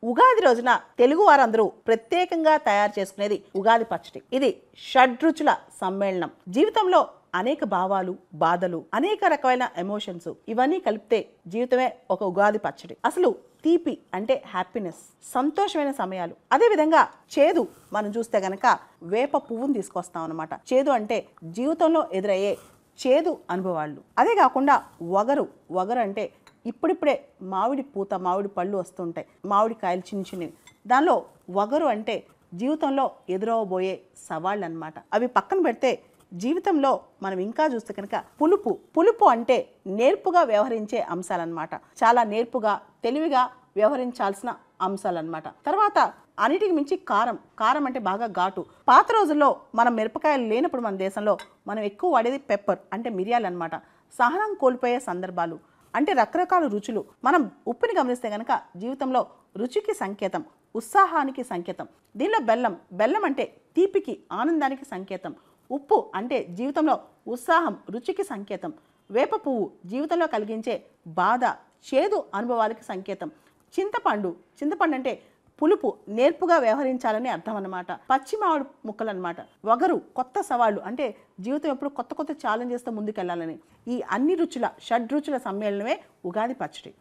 ఉగాది రోజున తెలుగు వారందరూ ప్రత్యేకంగా తయారు చేసుకునేది ఉగాది పచ్చడి. ఇది షడ్రుచుల సమ్మేళనం. జీవితంలో అనేక భావాలు, బాధలు, అనేక రకమైన ఎమోషన్స్ ఇవన్నీ కలిపితే జీవితమే ఒక ఉగాది పచ్చడి. అసలు తీపి అంటే హ్యాపీనెస్, సంతోషమైన సమయాలు. అదేవిధంగా చేదు మనం చూస్తే గనక వేప పువ్వును తీసుకొస్తాం అనమాట. చేదు అంటే జీవితంలో ఎదురయ్యే చేదు అనుభవాలు. అదే కాకుండా వగరు అంటే ఇప్పుడిప్పుడే మామిడి పూత, మామిడి పళ్ళు వస్తుంటాయి, మామిడి కాయలు చిన్న చిన్నవి. దానిలో వగరు అంటే జీవితంలో ఎదురవబోయే సవాళ్ళు అనమాట. అవి పక్కన పెడితే జీవితంలో మనం ఇంకా చూస్తే కనుక పులుపు అంటే నేర్పుగా వ్యవహరించే అంశాలన్నమాట. చాలా నేర్పుగా, తెలివిగా వ్యవహరించాల్సిన అంశాలన్నమాట. తర్వాత అన్నిటికి మించి కారం అంటే బాగా ఘాటు. పాత రోజుల్లో మనం మిరపకాయలు లేనప్పుడు మన దేశంలో మనం ఎక్కువ వాడేది పెప్పర్ అంటే మిరియాలు అనమాట. సహనం కోల్పోయే సందర్భాలు అంటే రకరకాల రుచులు. మనం ఉప్పుని గమనిస్తే కనుక జీవితంలో రుచికి సంకేతం, ఉత్సాహానికి సంకేతం. దీనిలో బెల్లం అంటే తీపికి, ఆనందానికి సంకేతం. ఉప్పు అంటే జీవితంలో ఉత్సాహం, రుచికి సంకేతం. వేప పువ్వు జీవితంలో కలిగించే బాధ, చేదు అనుభవాలకి సంకేతం. చింతపండు అంటే పులుపు, నేర్పుగా వ్యవహరించాలని అర్థం అన్నమాట. పచ్చి మామిడి ముక్కలు అనమాట. వగరు కొత్త సవాళ్ళు అంటే జీవితం ఎప్పుడు కొత్త ఛాలెంజెస్తో ముందుకెళ్లాలని. ఈ అన్ని రుచుల, షడ్రుచుల సమ్మేళనమే ఉగాది పచ్చడి.